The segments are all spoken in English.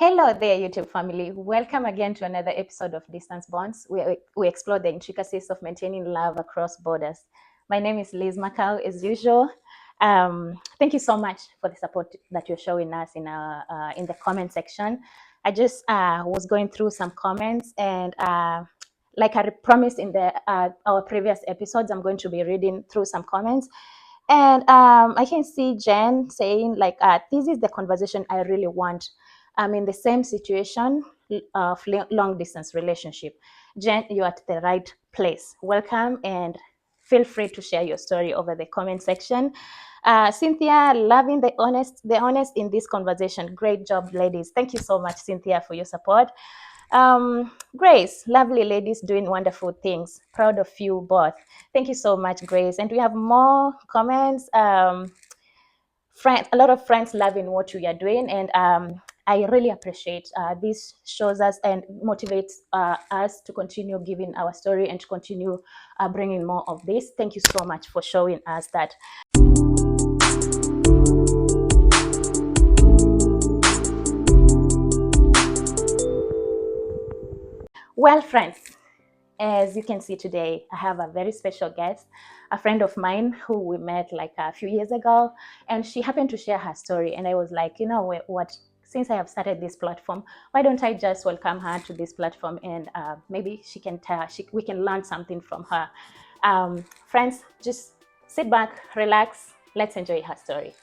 Hello there, YouTube family. Welcome again to another episode of Distance Bonds, where we explore the intricacies of maintaining love across borders. My name is Liz Macau, as usual. Thank you so much for the support that you're showing us in the comment section. I just was going through some comments, and like I promised in our previous episodes, I'm going to be reading through some comments. And I can see Jen saying, like, this is the conversation I really want. I'm in the same situation of long distance relationship. Jen, you're at the right place. Welcome, and feel free to share your story over the comment section. Cynthia, loving the honest in this conversation. Great job, ladies. Thank you so much, Cynthia, for your support. Grace, lovely ladies doing wonderful things. Proud of you both. Thank you so much, Grace. And we have more comments. Friends, a lot of friends loving what we are doing, and I really appreciate this. Shows us and motivates us to continue giving our story and to continue bringing more of this. Thank you so much for showing us that. Well, friends, as you can see today, I have a very special guest, a friend of mine who we met like a few years ago, and she happened to share her story. And I was like, you know what? Since I have started this platform, why don't I just welcome her to this platform, and maybe we can learn something from her. Friends, just sit back, relax. Let's enjoy her story.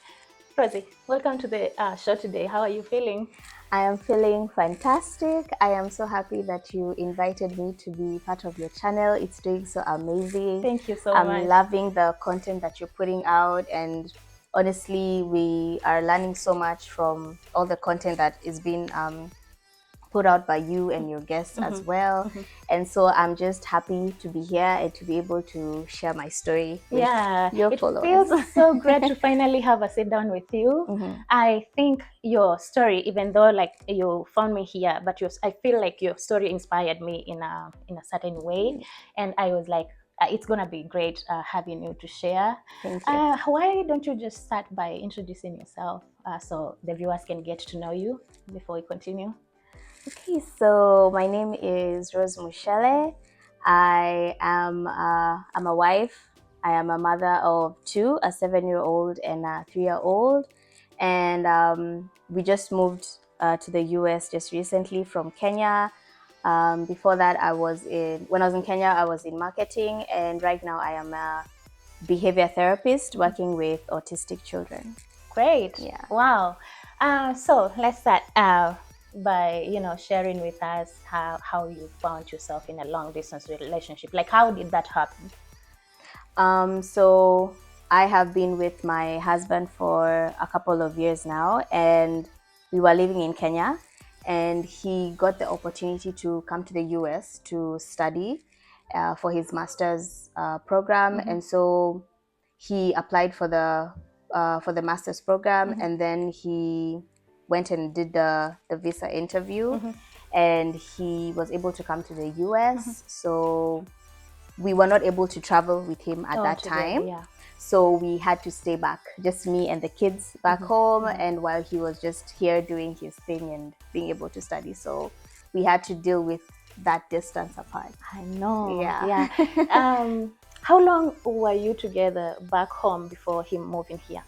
Rosie, welcome to the show today. How are you feeling? I am feeling fantastic. I am so happy that you invited me to be part of your channel. It's doing so amazing. Thank you so much. I'm loving the content that you're putting out, and honestly, we are learning so much from all the content that is being put out by you and your guests as well. And so I'm just happy to be here and to be able to share my story with your followers. It feels so great to finally have a sit down with you. I think your story, even though like you found me here, but I feel like your story inspired me in a certain way, and I was like, it's gonna be great having you to share. Thank you. Why don't you just start by introducing yourself so the viewers can get to know you before we continue? Okay, so my name is Rose Mushelle. I'm a wife. I am a mother of two, a 7-year-old and a 3-year-old. And we just moved to the US just recently from Kenya. Before that, when I was in Kenya, I was in marketing, and right now I am a behavior therapist working with autistic children. Great. Yeah. Wow. So let's start by sharing with us how you found yourself in a long distance relationship. Like, how did that happen? So I have been with my husband for a couple of years now, and we were living in Kenya, and he got the opportunity to come to the US to study for his master's program. And so he applied for the master's program, and then he went and did the visa interview, and he was able to come to the US. So we were not able to travel with him at that time. Yeah. So we had to stay back, just me and the kids back home, and while he was just here doing his thing and being able to study. So we had to deal with that distance apart. I know. Yeah. How long were you together back home before him moving here?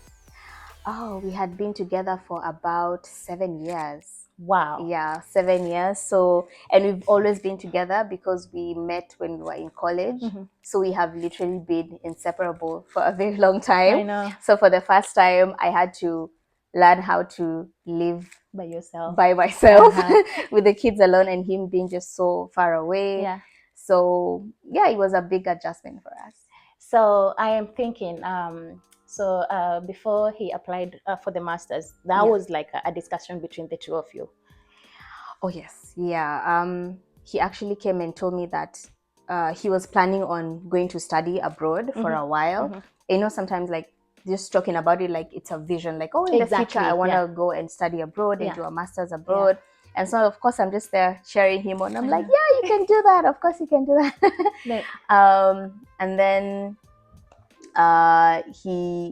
Oh, we had been together for about 7 years. Wow. Yeah, 7 years. So, and we've always been together because we met when we were in college. So we have literally been inseparable for a very long time. I know. So for the first time, I had to learn how to live by myself with the kids alone, and him being just so far away. Yeah. So yeah, it was a big adjustment for us. So I am thinking, before he applied for the masters, that was like a discussion between the two of you. Oh yes, yeah. He actually came and told me that he was planning on going to study abroad for a while. You know, sometimes like just talking about it, like it's a vision, like, oh, in the future I want to go and study abroad and do a master's abroad. And so of course I'm just there cheering him on. I'm like, yeah, you can do that. Of course you can do that. And then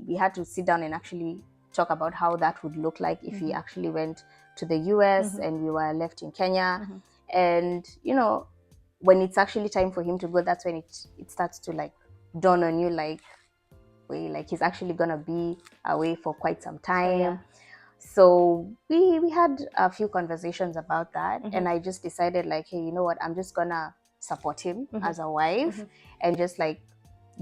we had to sit down and actually talk about how that would look like if he actually went to the US and we were left in Kenya. And, you know, when it's actually time for him to go, that's when it starts to like dawn on you, like, wait, like he's actually gonna be away for quite some time. So we had a few conversations about that, and I just decided like, hey, you know what, I'm just gonna support him as a wife and just like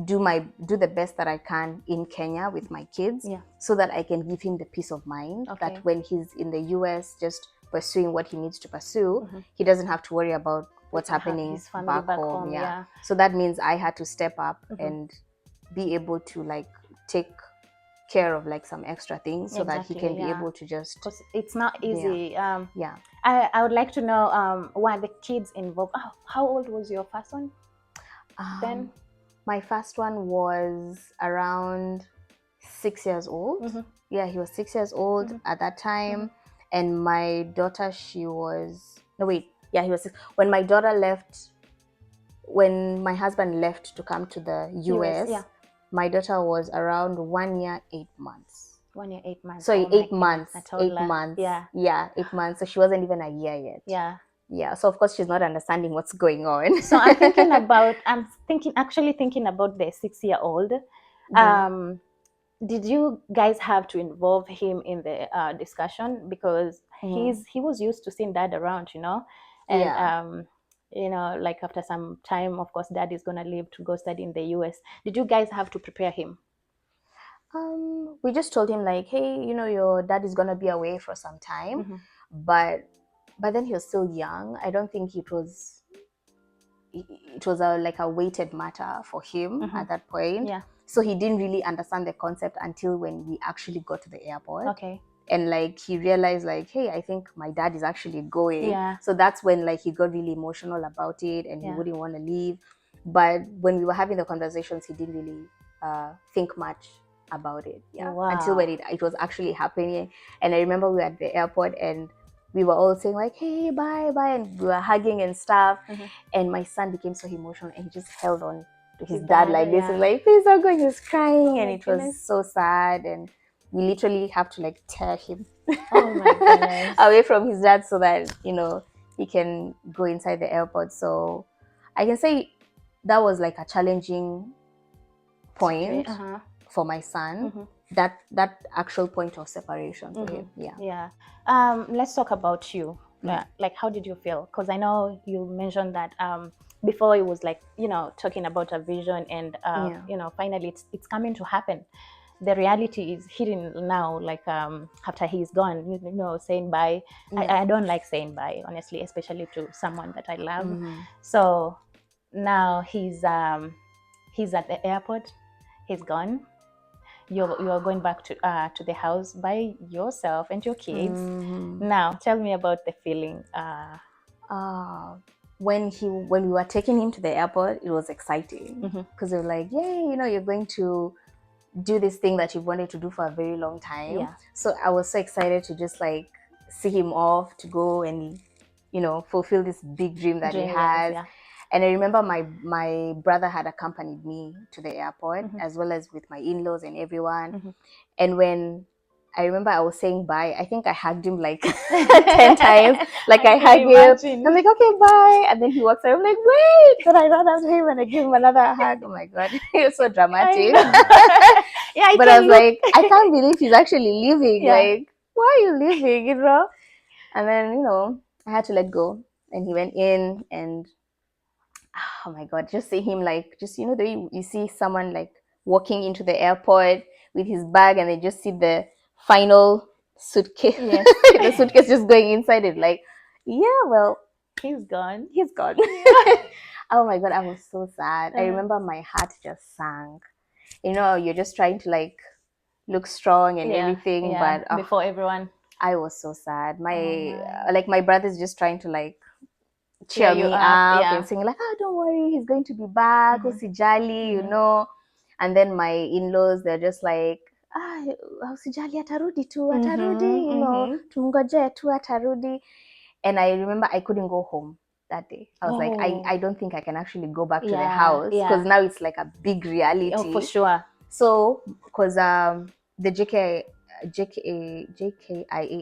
do the best that I can in Kenya with my kids, so that I can give him the peace of mind that when he's in the US just pursuing what he needs to pursue, he doesn't have to worry about what's happening back home. So that means I had to step up and be able to like take care of like some extra things so that he can be able to just, because it's not easy. I would like to know, were the kids involved? How old was your first one then? My first one was around 6 years old. Yeah, he was 6 years old at that time. And my daughter, he was 6. When my daughter left, when my husband left to come to the US, my daughter was around 1 year, 8 months. 1 year, 8 months. Sorry, 8 months. 8 months. Yeah, 8 months. So she wasn't even a year yet. Yeah. So of course she's not understanding what's going on. So I'm actually thinking about the 6-year-old. Did you guys have to involve him in the discussion, because he was used to seeing dad around, you know, and you know, like after some time, of course, dad is gonna leave to go study in the US. Did you guys have to prepare him? We just told him like, hey, you know, your dad is gonna be away for some time, but then he was still young. I don't think it was like a weighted matter for him at that point. So he didn't really understand the concept until when we actually got to the airport. And like he realized like, hey, I think my dad is actually going. So that's when like he got really emotional about it, and he wouldn't want to leave. But when we were having the conversations, he didn't really think much about it. Until when it was actually happening. And I remember we were at the airport and we were all saying like, hey, bye, and we were hugging and stuff. And my son became so emotional and he just held on to his dad like this, and like, please don't go. He was crying, and it was so sad, and we literally have to like tear him away from his dad so that, you know, he can go inside the airport. So I can say that was like a challenging point for my son. That actual point of separation for him. Let's talk about you. Like, how did you feel? Because I know you mentioned that before it was like, you know, talking about a vision, and you know, finally it's coming to happen. The reality is hitting now, like after he's gone, you know, saying bye. I don't like saying bye, honestly, especially to someone that I love. So now he's at the airport, he's gone. You're going back to the house by yourself and your kids. Now tell me about the feeling. When we were taking him to the airport, it was exciting because they were like, yay, you know, you're going to do this thing that you've wanted to do for a very long time. So I was so excited to just like see him off to go and, you know, fulfill this big dream that he has. And I remember my brother had accompanied me to the airport, as well as with my in-laws and everyone. And when I remember I was saying bye, I think I hugged him like 10 times. Like I hugged him. I'm like, okay, bye. And then he walks out. I'm like, wait. Then I run after him and I give him another hug. Oh my God. It was so dramatic. But I was like, I can't believe he's actually leaving. Like, why are you leaving, you know? And then, you know, I had to let go. And he went in, and oh my God, just see him like, just, you know, the way you see someone like walking into the airport with his bag, and they just see the final suitcase, the suitcase just going inside it. Like, yeah, well, he's gone. Oh my God, I was so sad. I remember my heart just sank. You know, you're just trying to like look strong and everything, but before everyone, I was so sad. My brother's just trying to like cheer me up and saying like, oh, don't worry, he's going to be back, usijali, you know. And then my in-laws, they're just like, usijali, atarudi tu, you know, tumngoje tu, atarudi. And I remember I couldn't go home that day. I was like, I don't think I can actually go back to the house, because now it's like a big reality. Oh, for sure. So, because the JKIA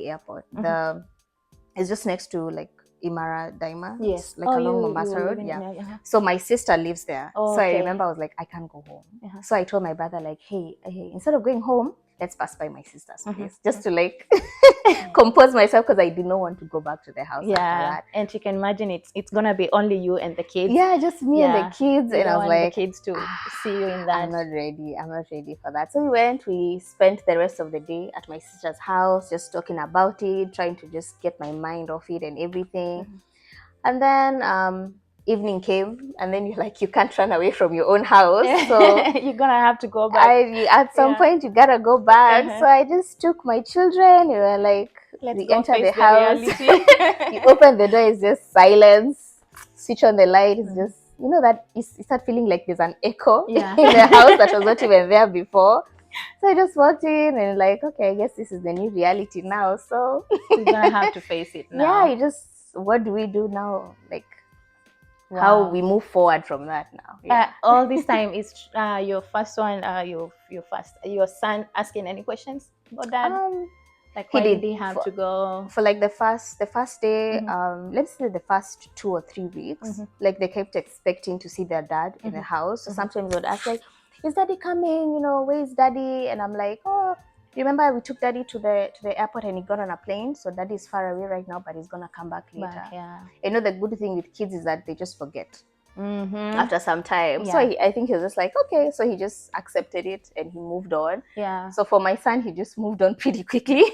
airport, It's just next to like Imara Daima. Yes. It's like along you Mombasa were Road. living Yeah. in there. So my sister lives there. So I Okay. remember I was like, I can't go home. Uh-huh. So I told my brother like, hey, instead of going home, let's pass by my sister's place just to like compose myself, because I did not want to go back to the house after that. And you can imagine it's gonna be only you and the kids. Yeah, just me and the kids. You And I don't was want like, the kids to see you in that. I'm not ready for that. So we spent the rest of the day at my sister's house, just talking about it, trying to just get my mind off it and everything. And then evening came, and then you're like, you can't run away from your own house. So you're gonna have to go back. At some point, you gotta go back. So I just took my children. We were like, we enter the house. You open the door, it's just silence. Switch on the light, it's just, you know, that you start feeling like there's an echo in the house that was not even there before. So I just walked in and like, okay, I guess this is the new reality now. So you're gonna have to face it now. Yeah, you just, what do we do now? Like, how we move forward from that now. Yeah. All this time is your first one, your son asking any questions about dad? Like, why did he have to go? For like the first day, let's say the first 2 or 3 weeks, like they kept expecting to see their dad in the house. So sometimes they would ask like, is daddy coming? You know, where is daddy? And I'm like, oh, remember we took daddy to the airport and he got on a plane. So daddy is far away right now, but he's gonna come back later. You know, the good thing with kids is that they just forget. After some time. So I think he was just like, okay. So he just accepted it and he moved on. So for my son, he just moved on pretty quickly.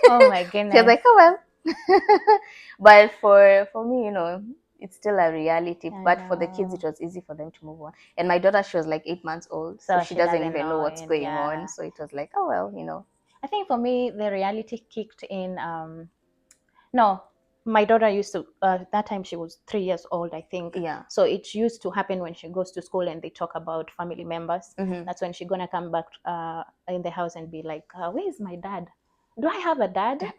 Oh my goodness. He was like, oh well. But for me, you know, it's still a reality. But for the kids, it was easy for them to move on. And my daughter, she was like 8 months old. So she doesn't even know what's going on. So it was like, oh well, you know. I think for me, the reality kicked in. No, my daughter used to, that time she was 3 years old, I think. Yeah. So it used to happen when she goes to school and they talk about family members. That's when she's gonna come back in the house and be like, where is my dad? Do I have a dad?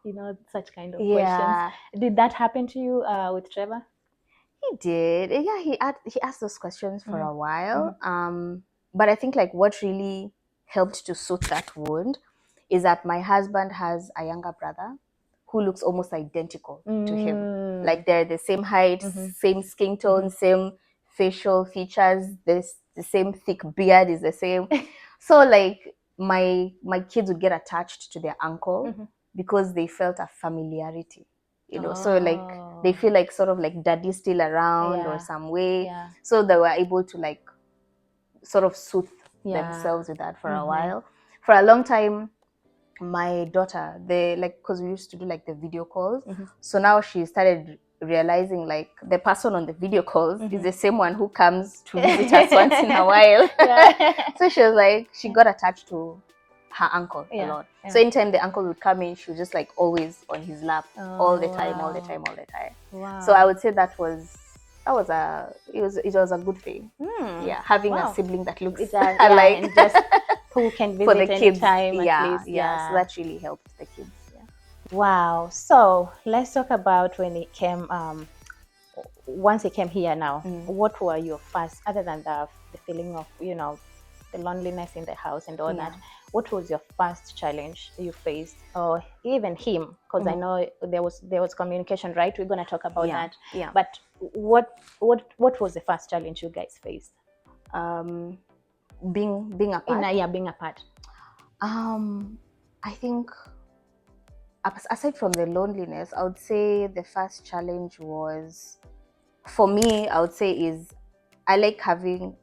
You know, such kind of questions. Did that happen to you with Trevor? He did. Yeah, he asked those questions for a while. But I think like what really helped to soothe that wound is that my husband has a younger brother who looks almost identical to him. Like they're the same height, same skin tone, same facial features, the same thick beard is the same. So like my kids would get attached to their uncle because they felt a familiarity. You know, so like they feel like sort of like daddy's still around or some way. So they were able to like sort of soothe themselves with that for a while. For a long time, my daughter, because we used to do like the video calls. So now she started realizing like the person on the video calls is the same one who comes to visit us once in a while. So she was like, she got attached to her uncle a lot. So anytime the uncle would come in, she was just like always on his lap all the time. Wow. So I would say it was a good thing. Yeah, having a sibling that looks alike. And just who can visit for the kids. anytime at least. So that really helped the kids. Wow. So let's talk about when it came once it came here now. What were your first, other than the feeling of, you know, the loneliness in the house and all that, what was your first challenge you faced, or even him? Because I know there was communication, right? We're going to talk about that. But what was the first challenge you guys faced? Being apart. Being apart. I think aside from the loneliness, I would say the first challenge was, for me, I would say is I like having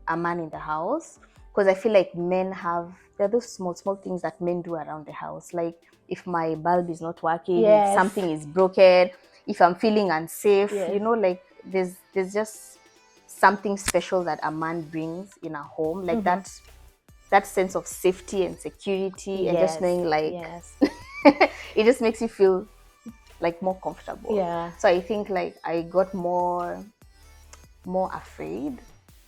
a man in the house, because I feel like there are those small things that men do around the house. Like if my bulb is not working, if something is broken, if I'm feeling unsafe, you know, like there's just something special that a man brings in a home, like that sense of safety and security, and just knowing like it just makes you feel like more comfortable. So I think like I got more afraid,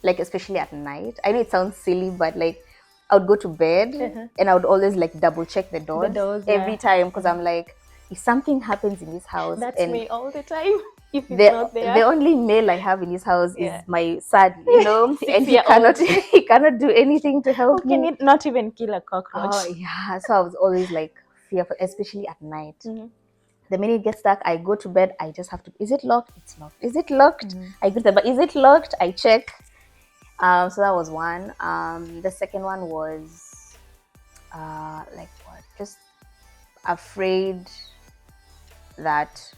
like especially at night. I know it sounds silly, but like I would go to bed and I would always like double check the doors every time, because I'm like, if something happens in this house, that's me all the time. If it's not there. The only male I have in this house is my son, you know, and he cannot do anything to help me. Can it not even kill a cockroach? Oh yeah, so I was always like fearful, especially at night. The minute it gets dark, I go to bed. I just have to. Is it locked? It's locked. Is it locked? I go to bed. Is it locked? I check. So that was one. The second one was like what? Just afraid that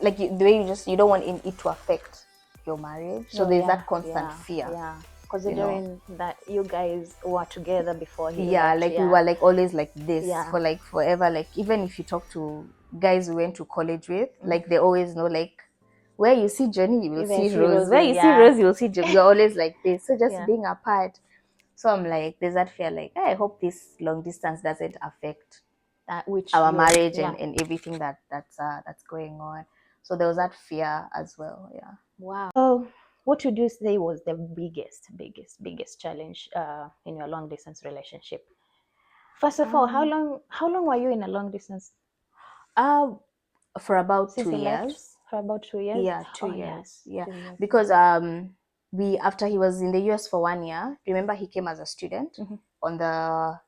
the way you don't want it to affect your marriage. So there's that constant fear. Yeah. Considering that you guys were together before he left, we were like always like this for like forever. Like even if you talk to guys we went to college with, like they always know like where you see Johnny, you will see Rose. Where you see Rose, you will see Johnny. We're always like this. So just being apart. So I'm like, there's that fear. Like, I hope this long distance doesn't affect our marriage and everything that's going on. So there was that fear as well. Yeah. Wow. So what would you say was the biggest challenge in your long distance relationship? First of all, how long were you in a long distance? For about Since 2 he left? years. For about 2 years? Yeah, 2 years. Yeah. 2 2 years. Because we after he was in the US for 1 year, remember he came as a student on the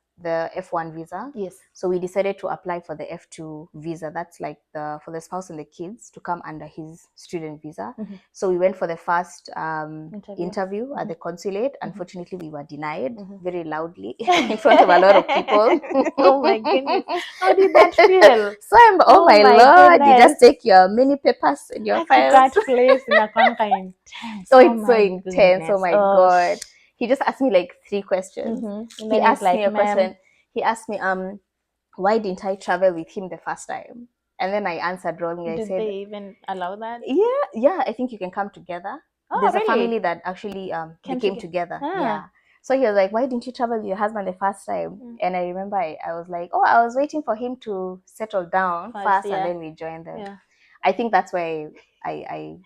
F1 visa. Yes. So we decided to apply for the F2 visa. That's like for the spouse and the kids to come under his student visa. So we went for the first interview at the consulate. Unfortunately, we were denied very loudly in front of a lot of people. Oh my goodness. How did that feel? So I'm, oh my Lord, goodness. you just take your mini papers and your files. That place in Akanka intense. Oh, it's so intense. Oh my God. He just asked me like 3 questions. He asked me a question. He asked me, why didn't I travel with him the first time? And then I answered wrongly. I Did said, they even allow that? Yeah, I think you can come together. There's a family that actually they came together. Yeah. So he was like, why didn't you travel with your husband the first time? And I remember I was like, I was waiting for him to settle down first and then we joined them. Yeah. I think that's why I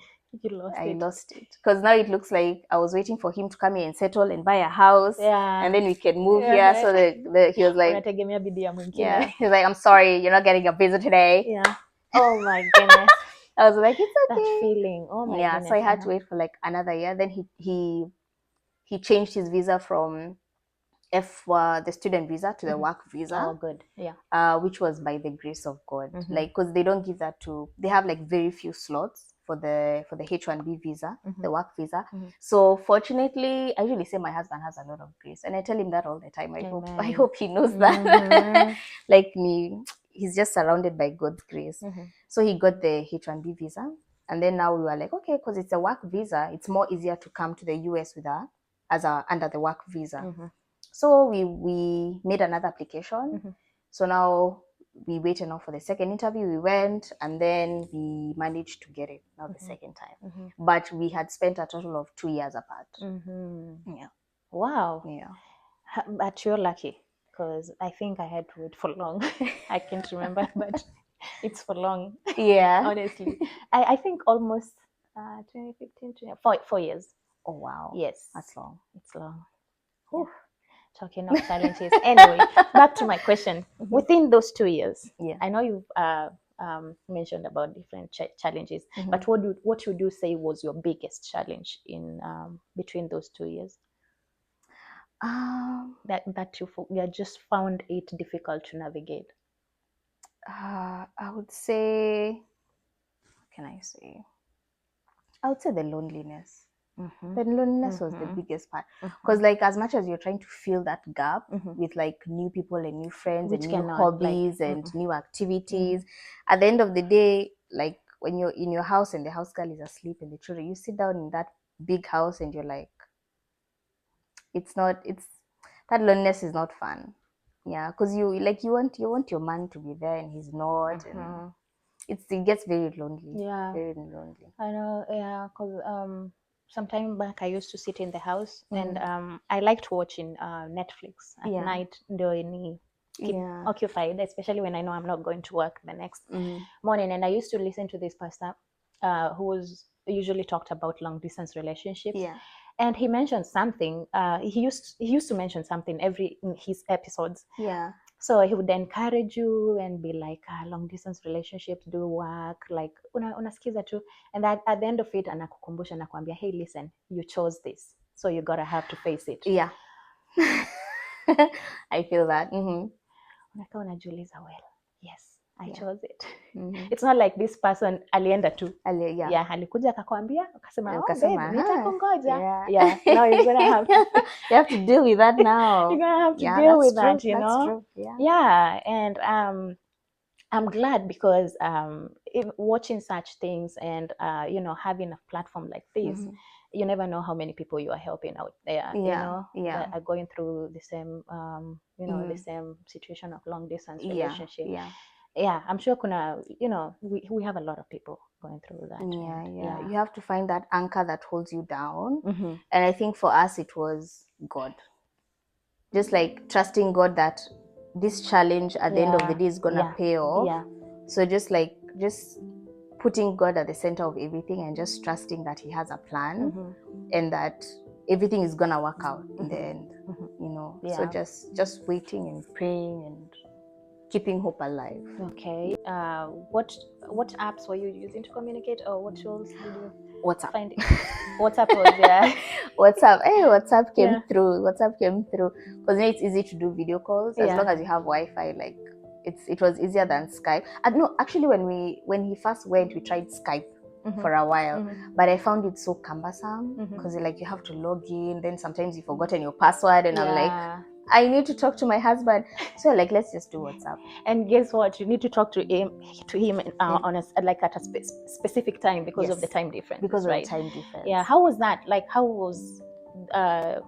lost it. Because now it looks like I was waiting for him to come here and settle and buy a house. Yeah. And then we can move here. So he was like, he's like, I'm sorry, you're not getting a visa today. Yeah. Oh my goodness. I was like, it's okay. That feeling. Oh my goodness. So I had to wait for like another year. Then he changed his visa from the student visa to the work visa. Oh, good. Yeah. Which was by the grace of God. Like, because they don't give that they have like very few slots for the H1B visa, the work visa. So fortunately, I usually say my husband has a lot of grace, and I tell him that all the time. I hope he knows that. Like me, he's just surrounded by God's grace. So he got the H1B visa, and then now we were like, okay, because it's a work visa, it's more easier to come to the US with under the work visa. So we made another application. So now we waited now for the second interview. We went and then we managed to get it now the second time. But we had spent a total of 2 years apart. Yeah. Wow. Yeah. But you're lucky because I think I had to wait for long. I can't remember, but it's for long. Yeah. Honestly. I think almost 2015, 4 years. Oh, wow. Yes. That's long. It's long. Yeah. Talking of challenges. Anyway, back to my question. Within those 2 years, I know you've mentioned about different challenges, but what would you say was your biggest challenge in between those 2 years? That you just found it difficult to navigate. I would say, what can I say? I would say the loneliness. The loneliness was the biggest part, because like as much as you're trying to fill that gap with like new people and new friends and new hobbies and new activities, at the end of the day, like when you're in your house and the house girl is asleep and the children, you sit down in that big house and you're like, that loneliness is not fun. Yeah, because you want your man to be there and he's not, and it gets very lonely. Yeah, very lonely. I know. Yeah, because some time back I used to sit in the house and I liked watching Netflix at night, doing keep occupied, especially when I know I'm not going to work the next morning. And I used to listen to this pastor who was usually talked about long distance relationships. Yeah. And he mentioned something. He used to mention something every in his episodes. Yeah. So he would encourage you and be like, long distance relationships do work, like unasikiza tu, and at the end of it anakukumbusha anakuambia, hey, listen, you chose this, so you gotta have to face it. Yeah. I feel that. Unakaa unajiuliza, well, yes, I Yeah. chose it. Mhm. It's not like this person alienda tu. Yeah. Yeah, alikuja akakwambia akasema, oh Ukasema, babe, nitakungoja. yeah. Yeah, now you're gonna have to you have to deal with that now. you're gonna have to Yeah, deal that's with true. that, you That's know. true. Yeah. Yeah, and I'm glad because watching such things and you know, having a platform like this, Mhm. you never know how many people you are helping out there, you Yeah, know, yeah. that are going through the same you know, the Mhm. same situation of long distance Yeah, relationship. yeah. Yeah, I'm sure kuna, you know, we have a lot of people going through that. Yeah, and, yeah. You have to find that anchor that holds you down. Mhm. And I think for us, it was God. Just like trusting God that this challenge at the end of the day is gonna Yeah, pay off. yeah. So just putting God at the center of everything and just trusting that He has a plan Mhm. and that everything is gonna work out in the Mhm. end. Mhm. You know. Yeah. So just waiting and praying and keeping hope alive. Okay. What apps were you using to communicate, or what tools did you WhatsApp. find? WhatsApp was yeah. WhatsApp. Hey, WhatsApp came Yeah. through. WhatsApp came through because it's easy to do video calls as Yeah. long as you have Wi-Fi. Like it was easier than Skype. No, actually, when he first went, we tried Skype for a while, but I found it so cumbersome because like you have to log in, then sometimes you've forgotten your password, and I'm like, I need to talk to my husband, so like let's just do WhatsApp. And guess what? You need to talk to him on like at a specific time because of the time difference. Because right? of the time difference. Yeah. How was that? Like, how was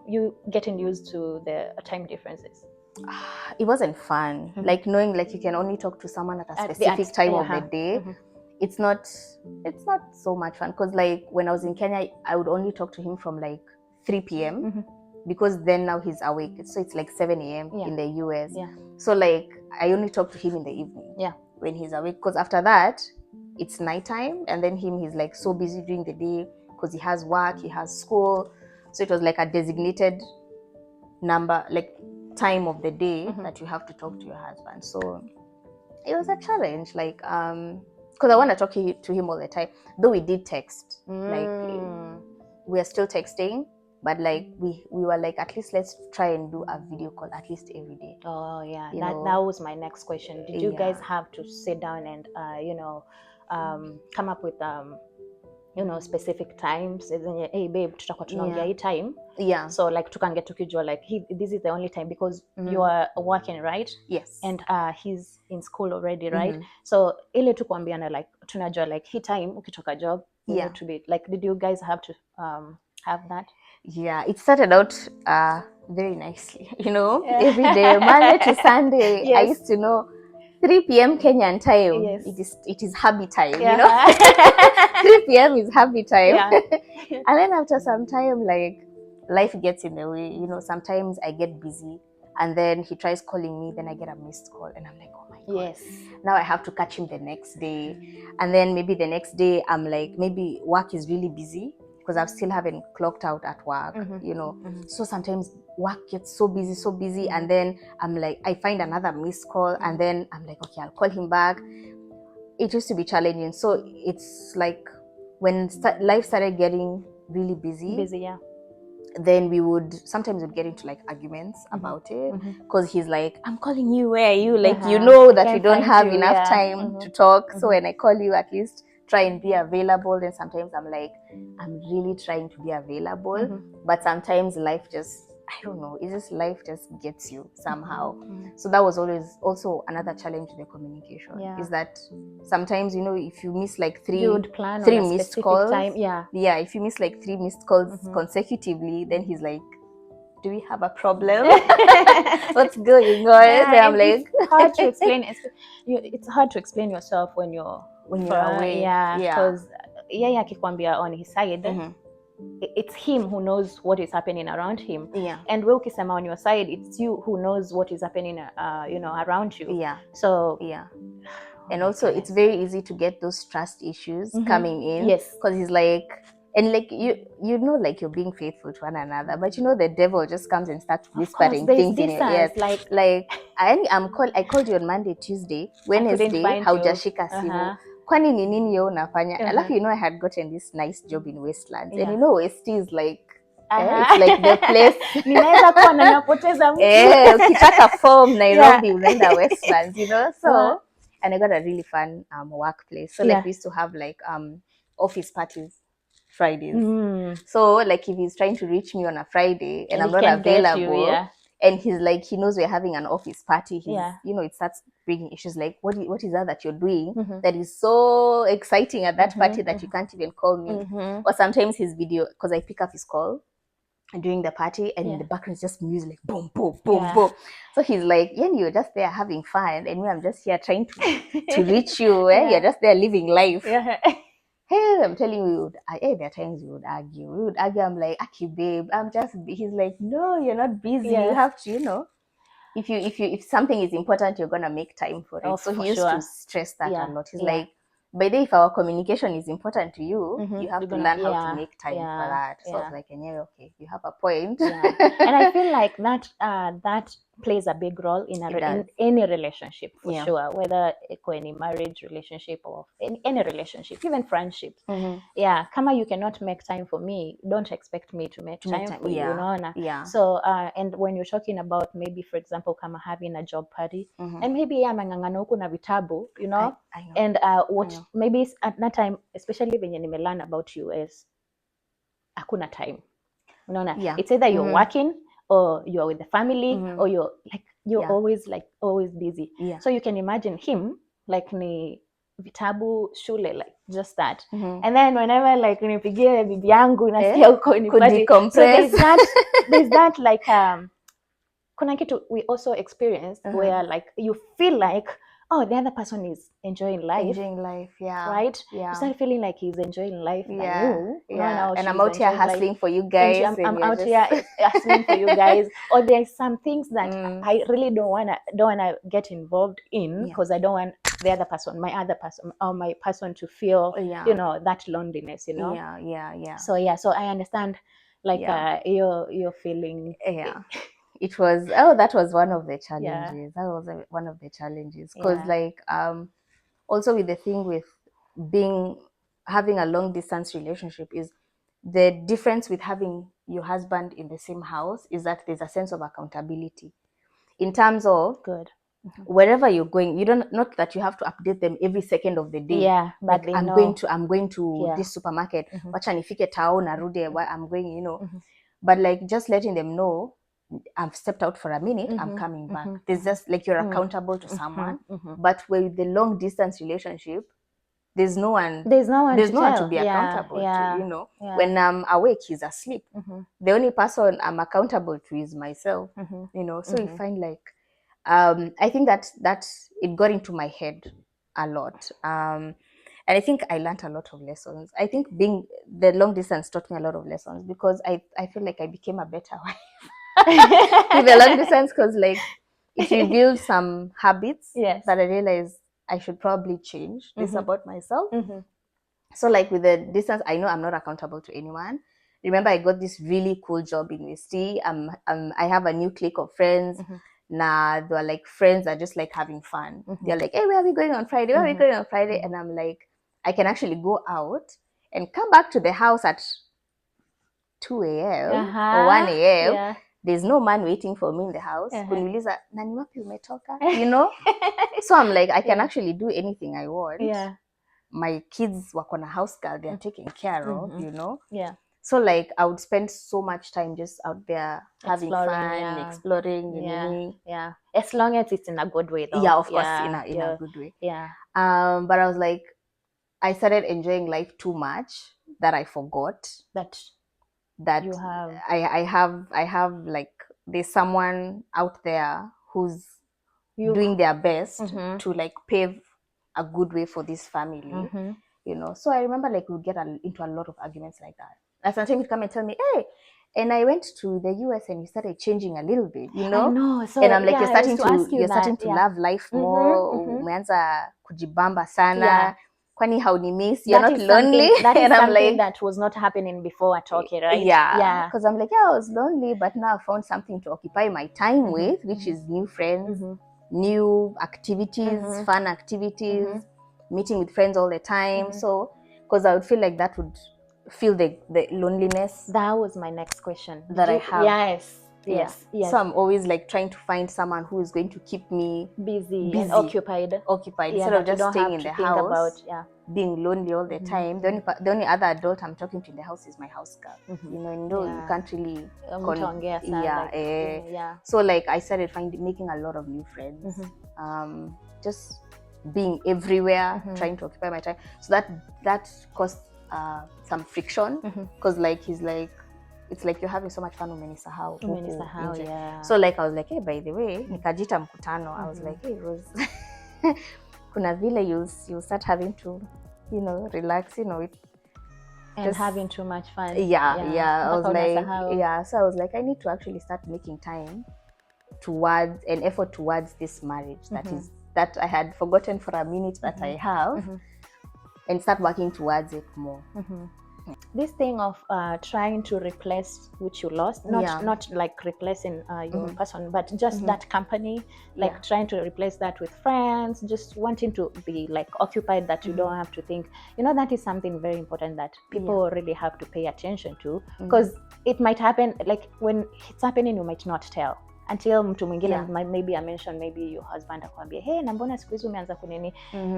you getting used to the time differences? It wasn't fun. Like knowing like you can only talk to someone at a specific time of the day. It's not so much fun because like when I was in Kenya, I would only talk to him from like 3 p.m. because then now he's awake. So it's like 7 a.m. in the US. Yeah. So like I only talk to him in the evening. Yeah. When he's awake, because after that it's nighttime, and then he's like so busy during the day because he has work, he has school. So it was like a designated number, like time of the day that you have to talk to your husband. So it was a challenge, like because I want to talk to him all the time, though we did text. Like we are still texting, but like we were like, at least let's try and do a video call at least every day. Oh yeah, that was my next question. Did you guys have to sit down and you know, come up with you know, specific times? Hey babe, tutakuwa tunaongea hii time. Yeah. So like tukange tukijua like this is the only time because you are working, right? Yes. And he's in school already, right? So ile tu kuambiana like tunajua like hii time ukitoka job we need to be like, did you guys have to have that? Yeah, it started out very nicely, you know, every day, Monday to Sunday. I used to know 3 p.m. Kenyan time. Yes. It is hubby time, you know. 3 p.m. is hubby time. And then after some time, like life gets in the way, you know. Sometimes I get busy, and then he tries calling me, then I get a missed call, and I'm like, oh my god. Yes. Now I have to catch him the next day, and then maybe the next day I'm like, maybe work is really busy because I still haven't clocked out at work, you know. So sometimes work gets so busy, and then I'm like, I find another missed call, and then I'm like, okay, I'll call him back. It used to be challenging. So it's like when life started getting really busy, then we would sometimes get into like arguments about it because he's like, I'm calling you, where are you? Like, you know that we don't have enough time to talk. So when I call you, at least try and be available. Then sometimes I'm like, I'm really trying to be available, but sometimes life just, I don't know, it's just life just gets you somehow. So that was always also another challenge in the communication, is that sometimes, you know, if you miss like three missed calls, if you miss like 3 missed calls consecutively, then he's like, do we have a problem? What's going on? Then I'm like, it's hard to explain. It's hard to explain yourself when you're away. Because akikwambia on his side, it's him who knows what is happening around him. And we ukisema on your side, it's you who knows what is happening you know, around you. So and also it's very easy to get those trust issues coming in, because he's like, and like you know, like you're being faithful to one another, but you know the devil just comes and starts whispering things in your ears, like I called you on Monday, Tuesday, Wednesday haujashika simu, kwani ni nini yo unafanya? Alafu, you know, I had gotten this nice job in Westlands, and you know West is like it's like the place ninaweza kuwa na napoteza mtu ukitaka form Nairobi unaenda Westlands, you know. So And I got a really fun workplace. So like we used to have like office parties Fridays. So like if he's trying to reach me on a Friday and I'm not available, and he's like, he knows we're having an office party, he's it starts bringing issues like, what is that you're doing that is so exciting at that party that you can't even call me? Or sometimes his video, because I pick up his call during the party, and in the background is just music like boom boom boom boom. So he's like, yeah, you're just there having fun, and me, I'm just here trying to reach you. You're just there living life. Hey, I'm telling you, there are times we would argue. I'm like, Aki babe, he's like, no, you're not busy. You have to, if something is important, you're gonna make time for it. So he used to stress that a lot. He's like, by the way, if our communication is important to you, you have to learn how to make time for that. So I was like, yeah, okay, you have a point. And I feel like that plays a big role in any relationship, for sure, whether any marriage relationship or in any relationship, even friendship. Kama you cannot make time for me, don't expect me to make time for you, so and when you're talking about, maybe for example, kama having a job party, and maybe mangangana huku na vitabu, I know. And maybe at that time, especially when you learn about US, hakuna time. It's either you're working or you're with the family, or you're always busy. So you can imagine him like ni vitabu shule, like just that. And then whenever like nipigie bibi yangu nasikia uko ni party, so there's that like kuna kitu we also experienced where like you feel like, oh, the other person is enjoying life, right? You start feeling like he's enjoying life than you. And I'm out here hustling for you guys. I'm out here hustling for you guys. Or there's some things that I really don't wanna get involved in, because I don't want the other person, my person to feel that loneliness. So I understand like your feeling. It was that was one of the challenges. That was one of the challenges, because like also with the thing with having a long distance relationship, is the difference with having your husband in the same house is that there's a sense of accountability in terms of wherever you're going. You don't, not that you have to update them every second of the day. But like, I'm going to this supermarket, wacha nifike town narudi, I'm going, but like just letting them know, I've stepped out for a minute, I'm coming back. There's just like, you're accountable to someone. But with the long distance relationship, there's no one to be accountable to. When I'm awake, he's asleep. The only person I'm accountable to is myself. So you find like I think that it got into my head a lot. And I think I learned a lot of lessons. I think being the long distance taught me a lot of lessons, because I feel like I became a better wife with the long distance, because like it revealed some habits that I realized I should probably change this about myself. So like with the distance, I know I'm not accountable to anyone. Remember, I got this really cool job in UST. I have a new clique of friends. They're like friends that just like having fun. They're like, hey, where are we going on Friday? Where are we going on Friday? And I'm like, I can actually go out and come back to the house at 2 a.m. or 1 a.m. There's no man waiting for me in the house. Kuniuliza, nani wapi umetoka? So I'm like, I can actually do anything I want. My kids wako na house girl, they're taken care of, So like I would spend so much time just out there having fun, exploring. As long as it's in a good way though. Of course, in a good way. But I was like, I started enjoying life too much that I forgot that you have. I have like, there's someone out there who's doing their best to like pave a good way for this family. So I remember like we would get into a lot of arguments like that. And sometimes he'd come and tell me, hey, and I went to the US and you started changing a little bit, I know. So, and I'm like, you're starting to love life more. Umeanza kujibamba sana. Kwani haunimiss? You're not lonely. That is something that was not happening before at Talkie, right? Because I'm like, I was lonely, but now I found something to occupy my time with, which is new friends, new activities, fun activities, meeting with friends all the time. So, because I would feel like that would fill the loneliness. That was my next question. I have. Yes. Yes, yes. So I'm always like trying to find someone who is going to keep me busy and occupied. Yeah, instead of just staying in the house, about, being lonely all the time. The only other adult I'm talking to in the house is my house girl. You know, you can't really so like I started making a lot of new friends. Just being everywhere, trying to occupy my time. So that caused some friction, because like he's like, it's like you're having so much fun umenisahau huku. So like I was like, hey, by the way, nikajita mkutano. I was like, hey Rose, kuna vile you'll start having to, you know, relax, you know, and having too much fun. I was like, so I was like, I need to actually start making time towards an effort towards this marriage that I had forgotten for a minute that I have, and start working towards it more. This thing of trying to replace which you lost, not like replacing your person, but just that company, like trying to replace that with friends, just wanting to be like occupied, that you don't have to think, you know, that is something very important that people really have to pay attention to, because it might happen, like when it's happening you might not tell until mtu mwingine maybe I mention, maybe your husband akwambia, hey, na mbona siku hizi umeanza kunini,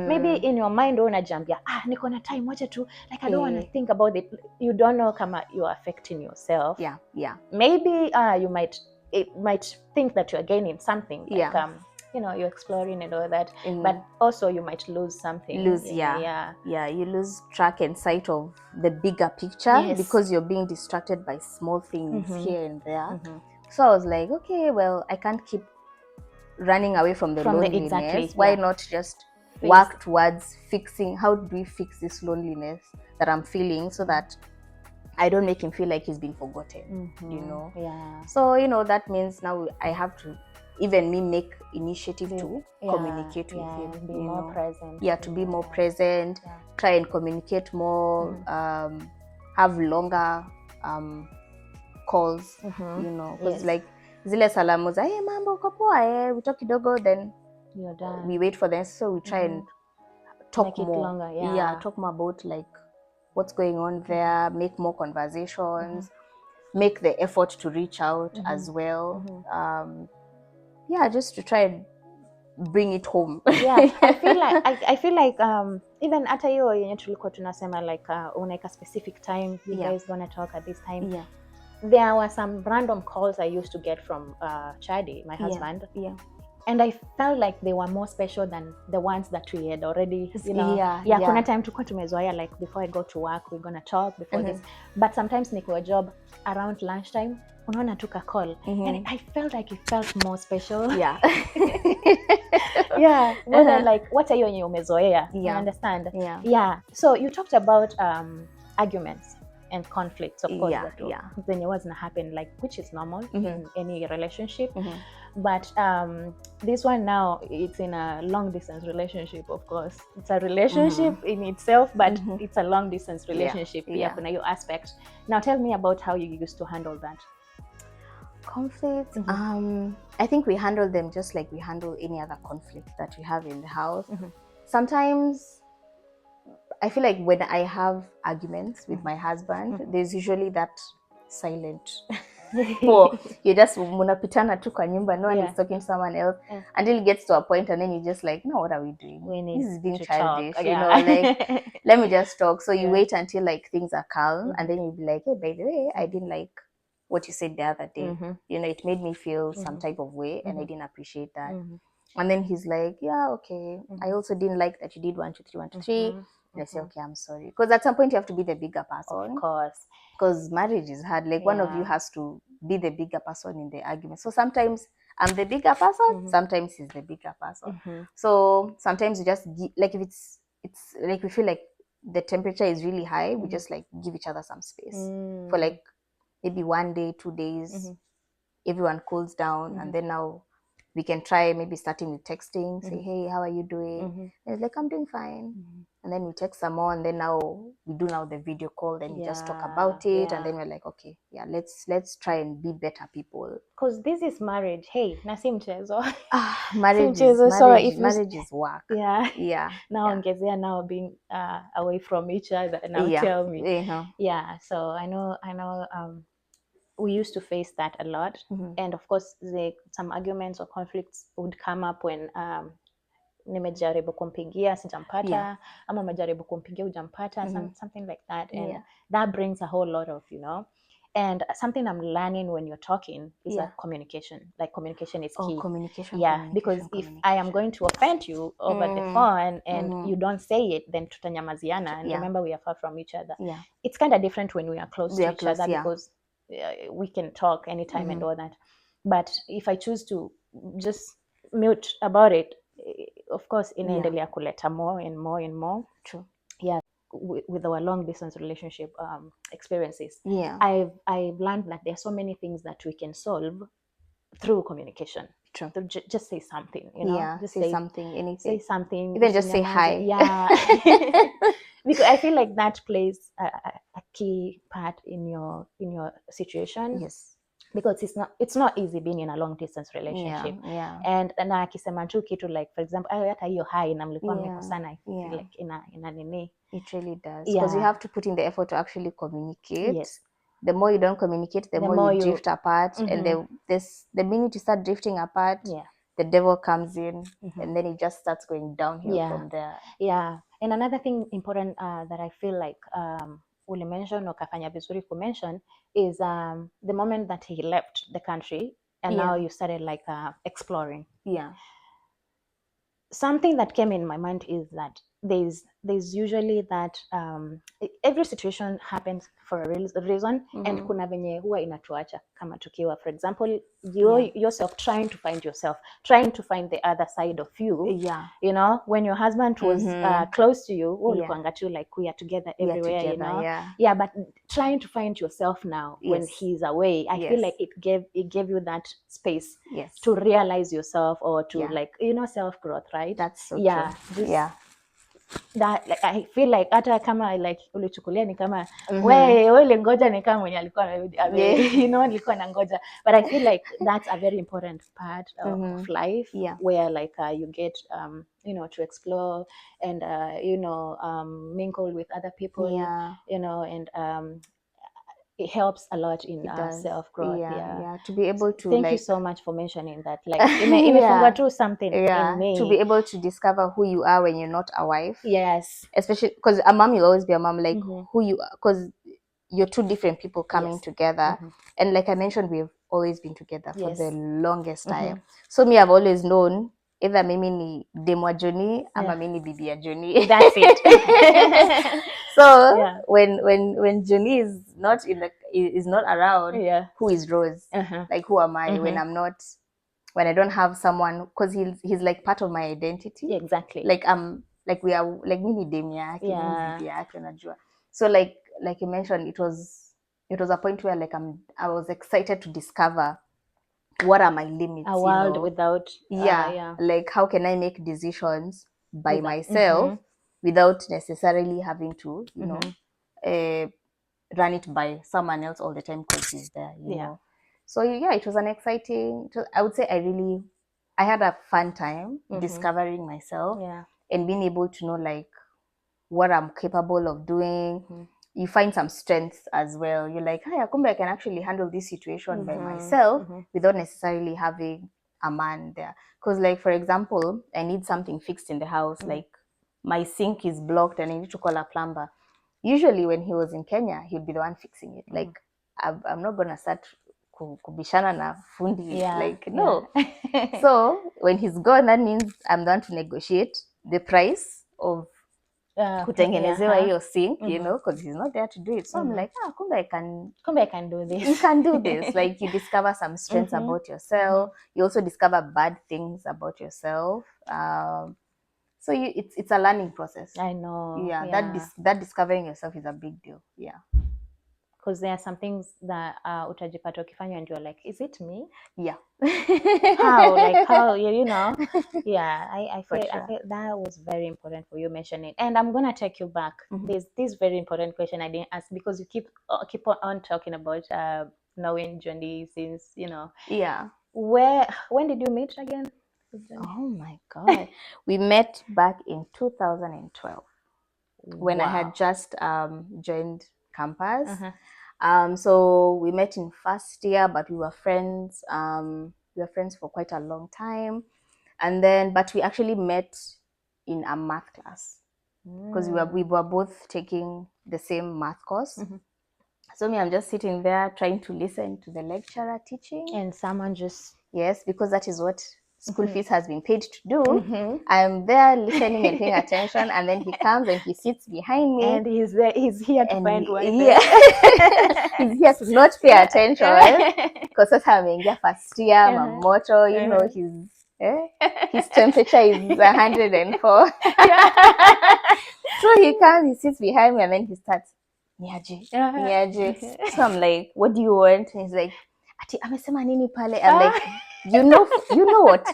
maybe in your mind wewe unajambia, niko na time, wacha tu, like I don't want to think about it. You don't know kama you're affecting yourself. Maybe it might think that you're gaining something, like you know, you're exploring and all that, but also you might lose something. You lose track and sight of the bigger picture, because you're being distracted by small things here and there. So I was like, okay, well, I can't keep running away from the loneliness. Why not just work towards fixing, how do we fix this loneliness that I'm feeling, so that I don't make him feel like he's been forgotten, you know? So, you know, that means now I have to, even me, make initiative to communicate with him. Be more present. To be more present, try and communicate more, have longer calls, you know, because like zile salamu za, hey, mambo uko poa, we talk kidogo, then you're done. We wait for them, so we try and talk make more. It longer, talk more about like what's going on there, make more conversations, make the effort to reach out as well. Just to try and bring it home. I feel like even hata hiyo yenye tulikuwa tunasema like unaweka specific time, you guys gonna talk at this time. There were some random calls I used to get from Chadi, my husband. And I felt like they were more special than the ones that we had already, you know. Kuna time tulikuwa tumezoea, like before I go to work we're gonna talk before this, but sometimes niko job around lunchtime unaona tu ka call, and I felt like it felt more special. More than like what are you yenye umezoea, you understand? So you talked about arguments and conflicts, of course, then it wasn't happen, like, which is normal in any relationship. But this one now, it's in a long distance relationship. Of course, it's a relationship in itself, but it's a long distance relationship. Kuna your aspect. Now tell me about how you used to handle that conflict. I think we handle them just like we handle any other conflict that we have in the house. Sometimes I feel like when I have arguments with my husband, there's usually that silent or you just munapitana tu kwa nyumba, no one is talking to someone else until it gets to a point, and then you just like, no, what are we doing? This is being childish, you know, like let me just talk. So you wait until like things are calm, and then you'll be like, hey, by the way, I didn't like what you said the other day. You know, it made me feel some type of way, and I didn't appreciate that. And then he's like, yeah, okay, I also didn't like that you did 1 2 3 1 2 3. And I say, okay, I'm sorry. Because at some point you have to be the bigger person. Of course. Because marriage is hard. Like one of you has to be the bigger person in the argument. So sometimes I'm the bigger person, sometimes he's the bigger person. So sometimes you just give, like if it's like we feel like the temperature is really high, we just like give each other some space for like maybe 1 day, 2 days. Everyone cools down, and then now we can try maybe starting with texting, say, hey, how are you doing? And it's like, I'm doing fine. And then we text some more, and then now we do now the video call, then we just talk about it, and then we're like, okay, let's try and be better people. Because this is marriage. Hey, na si mchezo. Marriage is work. Now ongezea now being away from each other. Now tell me. So I know we used to face that a lot. And of course some arguments or conflicts would come up when nimejaribu kumpigia sijampata, ama umejaribu kumpigia hujampata, something like that. And that brings a whole lot of, and something I'm learning when you're talking is that communication. Like communication is key. Because if I am going to offend you over the phone and you don't say it, then tutanyamaziana. And remember, we are far from each other. It's kind of different when we are close to each other, because we can talk anytime and all that. But if I choose to just mute about it, of course inaendelea kuleta more and more and more. True. With our long distance relationship experiences, I've learned that there are so many things that we can solve through communication. True. So just say something, just say something, anything. Say something, even just say hi. Because I feel like that plays a key part in your situation. Yes. Because it's not easy being in a long distance relationship. And na akisema tu kitu like, for example, hata hiyo hai na mlikuwa mmekosana, I feel like ina nini, it really does, because you have to put in the effort to actually communicate. The more you don't communicate, the more you drift apart. And the minute you start drifting apart, the devil comes in, and then it just starts going downhill from there. And another thing important that I feel like uli mention or kafanya vizuri ku mention is the moment that he left the country and now you started like exploring. Something that came in my mind is that there's usually that every situation happens for a reason, and kuna venye huwa inatuacha kama tukiwa, for example, yourself trying to find yourself, trying to find the other side of you. When your husband was close to you, ulikuanga tu like we are together everywhere, but trying to find yourself now when he's away, I feel like it gave you that space to realize yourself, or to like self growth, right? That's so true. That like, I feel like hata kama like ulichukulia ni kama wewe ngoja ni kama mwenye alikuwa nilikuwa na ngoja, but I feel like that's a very important part of life, where like you get to explore and mingle with other people, and it helps a lot in self growth. To be able to thank you so much for mentioning that, like imefungua tu something in me, to be able to discover who you are when you're not a wife. Especially because a mom will always be a mom, like who you are, because you're two different people coming together. And like I mentioned, we've always been together for the longest time. So me, I've always known either mimi ni demwa Johnny ama mimi bibi ya Johnny. That's it. So when Johnny is not around, who is Rose? Like who am I when I don't have someone, because he's like part of my identity. Exactly. Like we are like mimi demu yake, mimi bibi yake, unajua. So like you mentioned, it was a point where like I was excited to discover what are my limits. A world without like how can I make decisions by myself without necessarily having to run it by someone else all the time because he's there, you know. So it was an exciting, I would say I had a fun time discovering myself and being able to know like what I'm capable of doing. You find some strengths as well. You're like, hi, kumbe I can actually handle this situation by myself without necessarily having a man there. Because like, for example, I need something fixed in the house, like my sink is blocked and I need to call a plumber. Usually when he was in Kenya, he'd be the one fixing it. Like, I'm not gonna start kubishana na fundi. Like, no. So when he's gone, that means I'm the one to negotiate the price of kutengenezewa hiyo sink, you know, because he's not there to do it. So I'm like, kumbe I can do this. You can do this. Like, you discover some strengths about yourself. You also discover bad things about yourself. So it's a learning process. I know. That discovering yourself is a big deal. Because there are some things that utajipata ukifanya and you're like, is it me? How you know? I feel that was very important for you mentioning. And I'm gonna take you back. There's this very important question I didn't ask, because you keep on talking about knowing Johnny since, you know. When did you meet again? Oh my God. We met back in 2012 when I had just joined campus. So we met in first year, but we were friends. We were friends for quite a long time. And then, but we actually met in a math class because we were both taking the same math course. So me, I'm just sitting there trying to listen to the lecturer teaching. And someone just... Yes, because that is what school fees has been paid to do. I'm there listening and paying attention, and then he comes and he sits behind me. And he's there. He's here to find one. Yeah. He's here to not pay attention because that's how I'm first year, my motto, you know, his temperature is 104. So he comes, he sits behind me, and then he starts, Niaje. So I'm like, what do you want? And he's like, ati amesema nini pale? I'm like, you know what?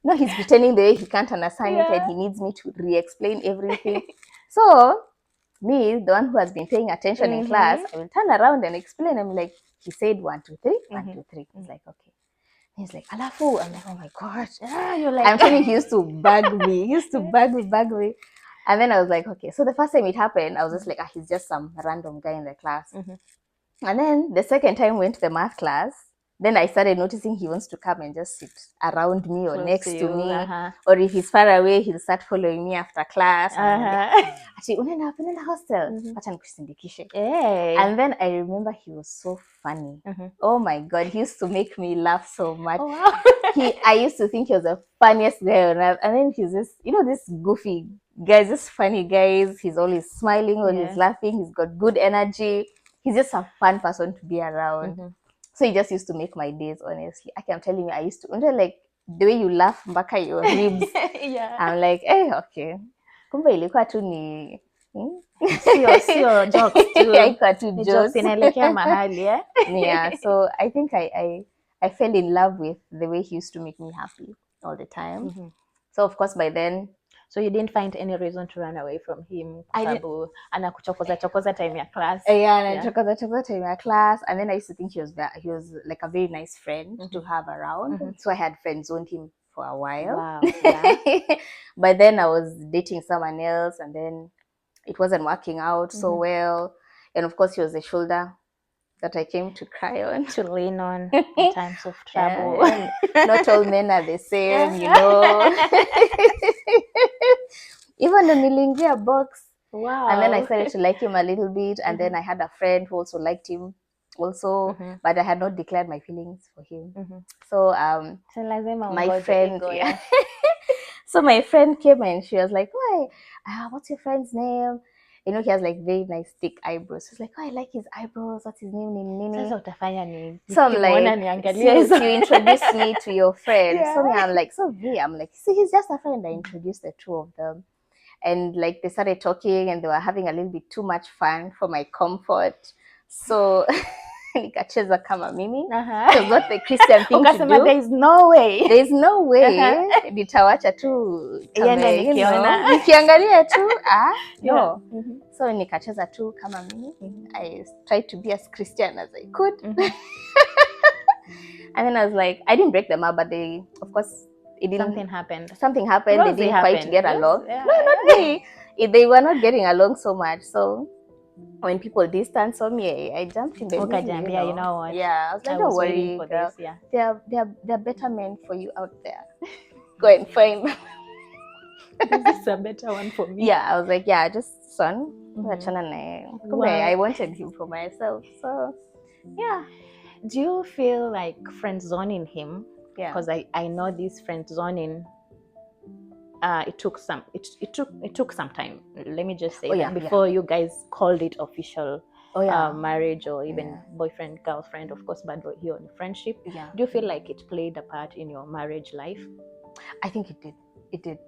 No, he's pretending the way he can't understand it and he needs me to re-explain everything. So me, the one who has been paying attention in class, I will turn around and explain. I'm like, he said 1, 2, 3, 1, 2, 3. He's like, okay. He's like, alafu. I'm like, oh my gosh. You're like, I'm telling you, he used to bug me. He used to bug me. And then I was like, okay. So the first time it happened, I was just like, he's just some random guy in the class. And then the second time we went to the math class, then I started noticing he wants to come and just sit around me or next to me. Or if he's far away, he'll start following me after class. Actually, unaenda hostel. Acha nikusindikishe. And then I remember he was so funny. Oh my God, he used to make me laugh so much. I used to think he was the funniest guy on earth. And then he's just, this goofy guy, just funny guys. He's always smiling, always laughing. He's got good energy. He's just a fun person to be around. So he just used to make my days, honestly. I'm telling you, I used to, like, the way you laugh mpaka your ribs. I'm like, okay. Kumbe ilikuwa tu ni... Sio jokes tu. Haikuwa tu jokes. Inaelekea mahali, Yeah, so I think I fell in love with the way he used to make me happy all the time. So of course by then... So you didn't find any reason to run away from him? Anakuchokoza time ya class. Anakuchokoza time ya class. And then I used to think he was like a very nice friend to have around. So I had friend zoned him for a while. Wow. Yeah. But then I was dating someone else, and then it wasn't working out so well. And of course he was the shoulder that I came to cry on. To lean on in times of trouble. Not all men are the same, Even the nilingia box. Wow. And then I started to like him a little bit. And then I had a friend who also liked him also, but I had not declared my feelings for him. So my friend... So my friend came and she was like, "Why? What's your friend's name?" He has like very nice thick eyebrows. She's like, "Oh, I like his eyebrows. What's his name? Nini?" So I'm like, so you introduced me to your friend. So I'm like, see, he's just a friend. I introduced the two of them. And like they started talking and they were having a little bit too much fun for my comfort. So nikacheza kama mimi. It was not the Christian thing to do. There's no way. Nitawacha tu nikiangalia tu. No. So nikacheza tu kama mimi. I tried to be as Christian as I could. And then I was like, I didn't break them up, but they, of course, Something happened. Rose, they didn't quite get along. No, not me. They were not getting along so much. So when people distance from me, I jumped in the middle. You know what? Yeah, I was like, don't worry, for girl. this, There are better men for you out there. Go and find them. This is a better one for me. Yeah, I was like, just son. I wanted him for myself. So yeah. Do you feel like friend zoning him? Yeah. Because I know this friend zoning. It took some time. Let me just say that before you guys called it official marriage or even boyfriend, girlfriend, of course, but you're in friendship. Yeah. Do you feel like it played a part in your marriage life? I think it did. It did.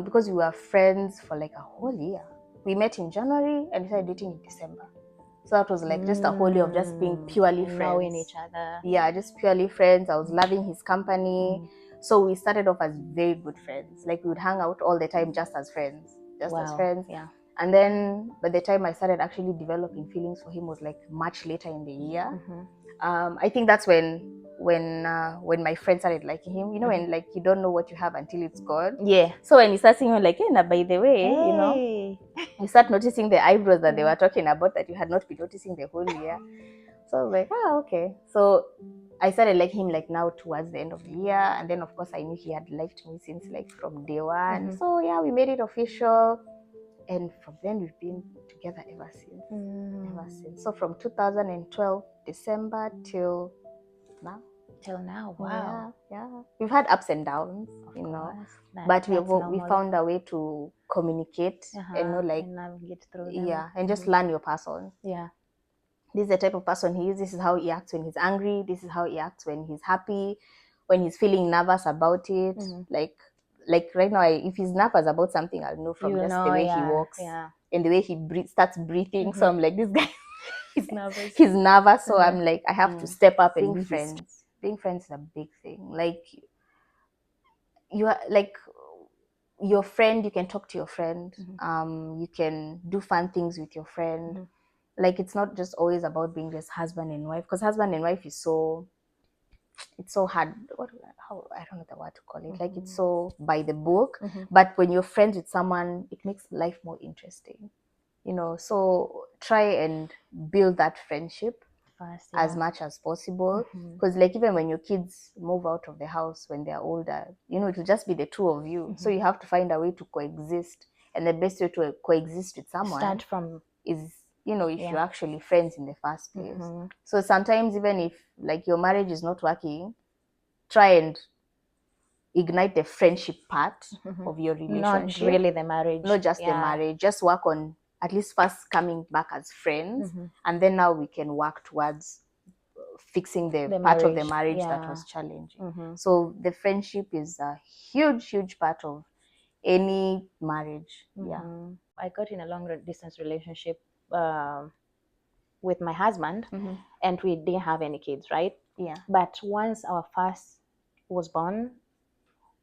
Because we were friends for like a whole year. We met in January and we started dating in December. So that was like just a whole year of just being purely friends. Knowing each other. Yeah, just purely friends. I was loving his company. So we started off as very good friends. Like we would hang out all the time just as friends. As friends. Yeah. And then by the time I started actually developing feelings for him was like much later in the year. I think that's when when my friends started liking him, you know, when like you don't know what you have until it's gone. Yeah. So when you start seeing him, like, hey, now, by the way, you know, Hey. you start noticing the eyebrows that they were talking about that you had not been noticing the whole year. So I was like, okay. So I started liking him like now towards the end of the year, and then of course I knew he had liked me since like from day one. So yeah, we made it official, and from then we've been together ever since. Ever since. So from 2012 December till now. Till now, wow. Yeah. We've had ups and downs, Of you know, course. but we normal. found a way to communicate and know, like, and navigate through them. yeah, and just learn your person. Yeah. This is the type of person he is. This is how he acts when he's angry. This is how he acts when he's happy, when he's feeling nervous about it. Like right now, if he's nervous about something, I'll know from You just know, the way he yeah, walks yeah. and the way he starts breathing. So I'm like, this guy, He's nervous. he's nervous. So I'm like, I have to step up and be friends. Being friends is a big thing. Like, you are like your friend, you can talk to your friend. You can do fun things with your friend. Like, it's not just always about being just husband and wife, because husband and wife is it's so hard. I don't know the word to call it. Like, it's so by the book. But when you're friends with someone, it makes life more interesting, you know. So try and build that friendship First, as much as possible, because like even when your kids move out of the house when they're older, you know, it will just be the two of you. So you have to find a way to coexist, and the best way to coexist with someone start from is, you know, if you're actually friends in the first place. So sometimes even if like your marriage is not working, try and ignite the friendship part of your relationship. Not really the marriage. Not just the marriage. Just work on at least first coming back as friends, and then now we can work towards fixing the part of the marriage that was challenging. So the friendship is a huge part of any marriage. I got in a long distance relationship with my husband, and we didn't have any kids, right? But once our first was born,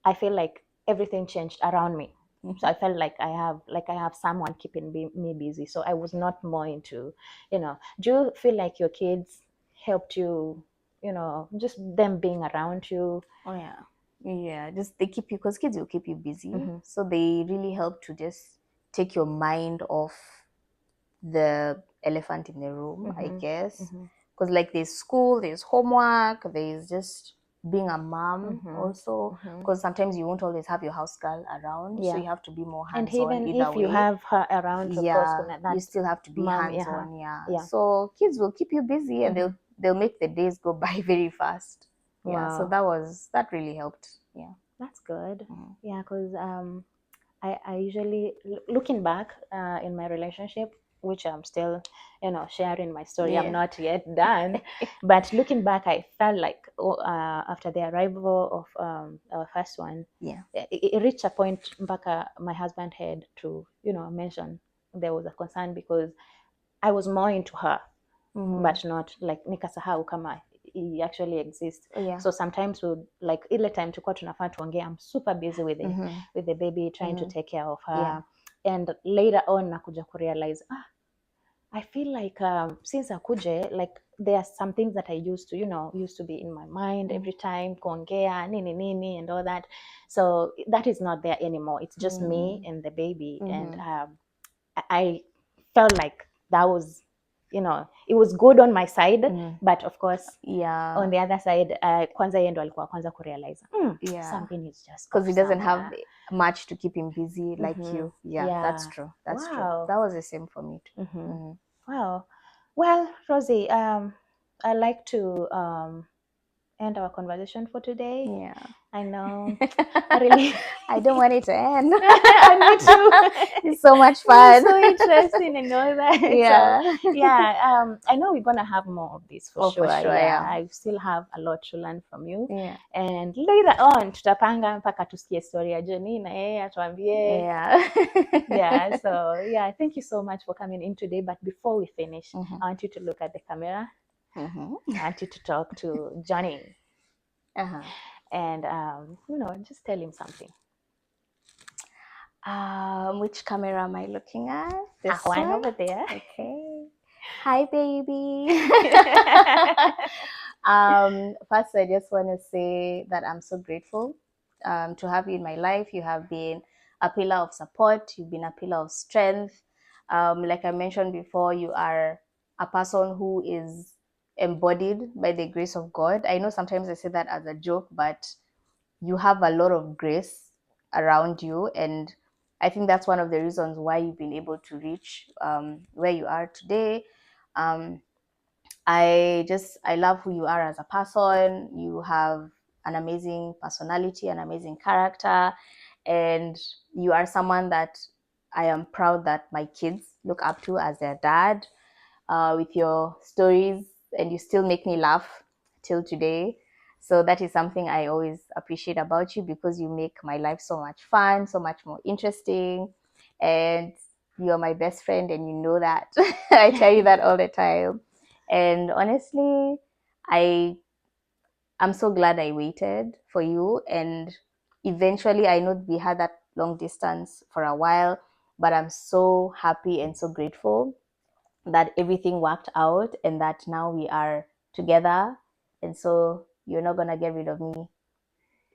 I feel like everything changed around me. So I felt like I have someone keeping me busy. So I was not more into, you know. Do you feel like your kids helped you, you know, just them being around you? Oh yeah, just they keep you, because kids will keep you busy. So they really help to just take your mind off the elephant in the room, I guess. Because like there's school, there's homework, there's just being a mom also, because sometimes you won't always have your house girl around, so you have to be more And hands-on. even either if way you have her around, of course, you still have to be mom, hands-on. So kids will keep you busy, and they'll make the days go by very fast. So that really helped. That's good. Yeah, because I usually, looking back in my relationship, which I'm still, you know, sharing my story. I'm not yet done, but looking back, I felt like after the arrival of our first one, it reached a point back. My husband had to, you know, mention there was a concern because I was more into her, but not like nikasahau kama he actually exists. So sometimes we like ile time tulikuwa tunafaa tuongea, I'm super busy with the baby, trying to take care of her, and later on nakuja kurealize I feel like since akuje, like there are some things that I used to be in my mind every time, kuongea nini nini and all that. So that is not there anymore. It's just me and the baby, and I felt like that was, you know, it was good on my side, but of course, on the other side, kwanza yeye ndo alikuwa kwanza kurealize something is just because he doesn't have much to keep him busy like you. That's true. That's true. That was the same for me too. Wow. Well, Rosie, I'd like to end our conversation for today. I know. I don't want it to end. Me too. It's so much fun. It's so interesting and all that. So, I know we're gonna have more of this for sure. I still have a lot to learn from you. And later on, tutapanga mpaka tusikie story ya Jenny na yeye atuambie. So thank you so much for coming in today. But before we finish, I want you to look at the camera. I want you to talk to Johnny. And you know, just tell him something. Which camera am I looking at? This one over there. Okay. Hi, baby. First, I just want to say that I'm so grateful to have you in my life. You have been a pillar of support. You've been a pillar of strength. Like I mentioned before, you are a person who is embodied by the grace of God. I know sometimes I say that as a joke, but you have a lot of grace around you, and I think that's one of the reasons why you've been able to reach where you are today. um, I love who you are as a person. You have an amazing personality, an amazing character, and you are someone that I am proud that my kids look up to as their dad. With your stories, and you still make me laugh till today. So that is something I always appreciate about you, because you make my life so much fun, so much more interesting, and you're my best friend, and you know that. I tell you that all the time. And honestly, I I'm so glad I waited for you, and eventually I know we had that long distance for a while, but I'm so happy and so grateful that everything worked out and that now we are together. And so you're not gonna get rid of me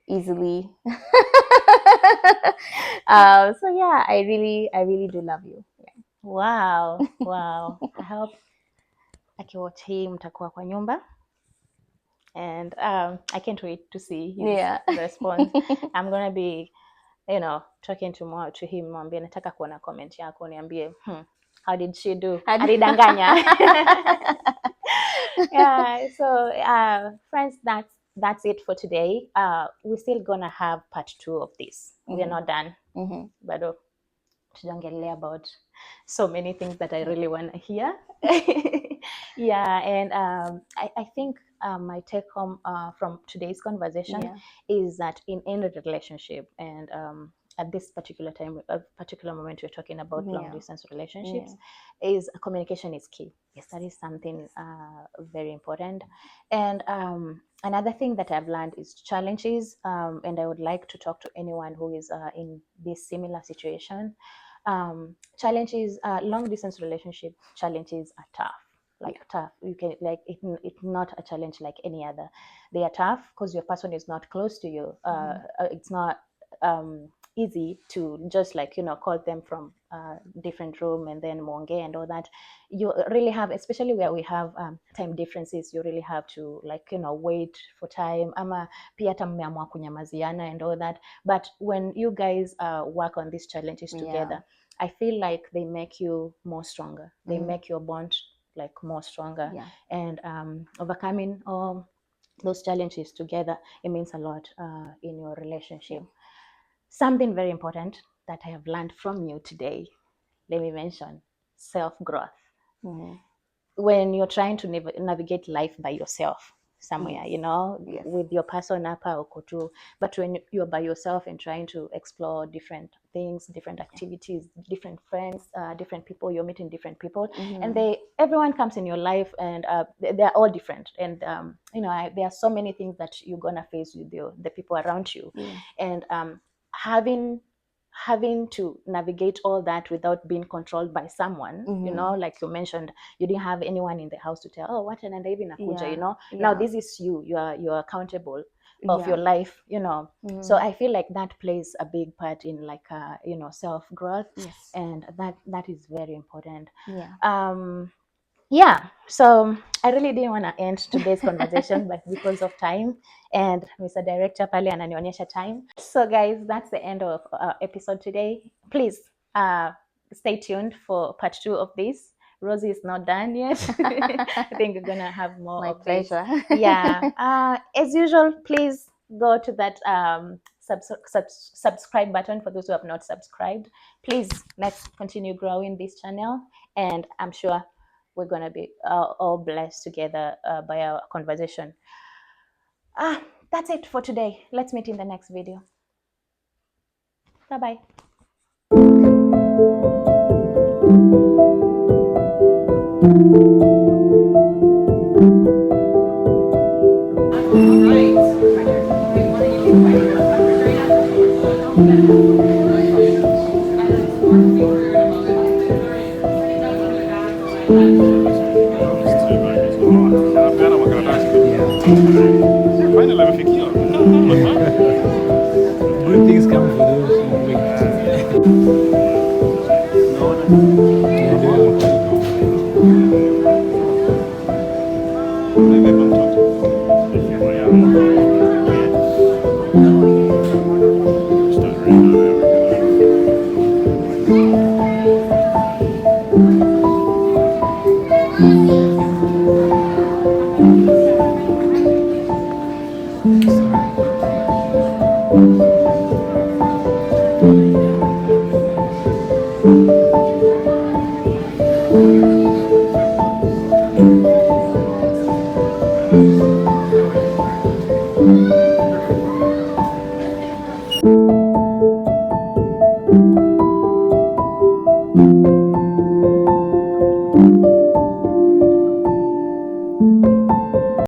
easily. So yeah, I really do love you. Wow, wow. I hope akiwatch hii mtakuwa kwa nyumba, and I can't wait to see his Yeah. response. I'm gonna be, talking to him, mwambie nataka kuona comment yako, niambie how did she do? Alidanganya. Yeah, so friends, that's it for today. We're still gonna have part 2 of this. We're not done. But tujaongelea about so many things that I really want to hear. Yeah, and I think my take home from today's conversation is that in any relationship, and at this particular time, a particular moment, we're talking about long distance relationships, is communication is key. Yes, that is something very important. And another thing that I've learned is challenges, and I would like to talk to anyone who is in this similar situation. Challenges, long distance relationship challenges are tough, tough. You can, like, it's not a challenge like any other. They are tough because your person is not close to you. It's not easy to just, like, call them from different room and then monge and all that. You really have, especially where we have time differences, you really have to, like, wait for time, ama pia hata mmeamua kunyamaziana and all that. But when you guys work on these challenges together, I feel like they make you more stronger. They make your bond, like, more stronger. And overcoming all those challenges together, it means a lot in your relationship. Something very important that I have learned from you today, let me mention self-growth. When you're trying to navigate life by yourself somewhere, with your person hapa uko tu, but when you're by yourself and trying to explore different things, different activities, different friends, different people, you're meeting different people, and everyone comes in your life, and they're all different, and there are so many things that you're gonna face with the people around you, and having to navigate all that without being controlled by someone, like you mentioned, you didn't have anyone in the house to tell, oh, what an hivi nakuja, now this is you're accountable of your life, so I feel like that plays a big part in, like, self-growth, and that is very important. So I really didn't want to end today's conversation, but because of time, and Mr. Director pale ananionyesha time. So guys, that's the end of episode today. Please stay tuned for part 2 of this. Rosie is not done yet. I think we're gonna have more. My pleasure. As usual, please go to that subscribe button for those who have not subscribed. Please, let's continue growing this channel, and I'm sure we're going to be all blessed together by our conversation. That's it for today. Let's meet in the next video. Bye-bye. All right.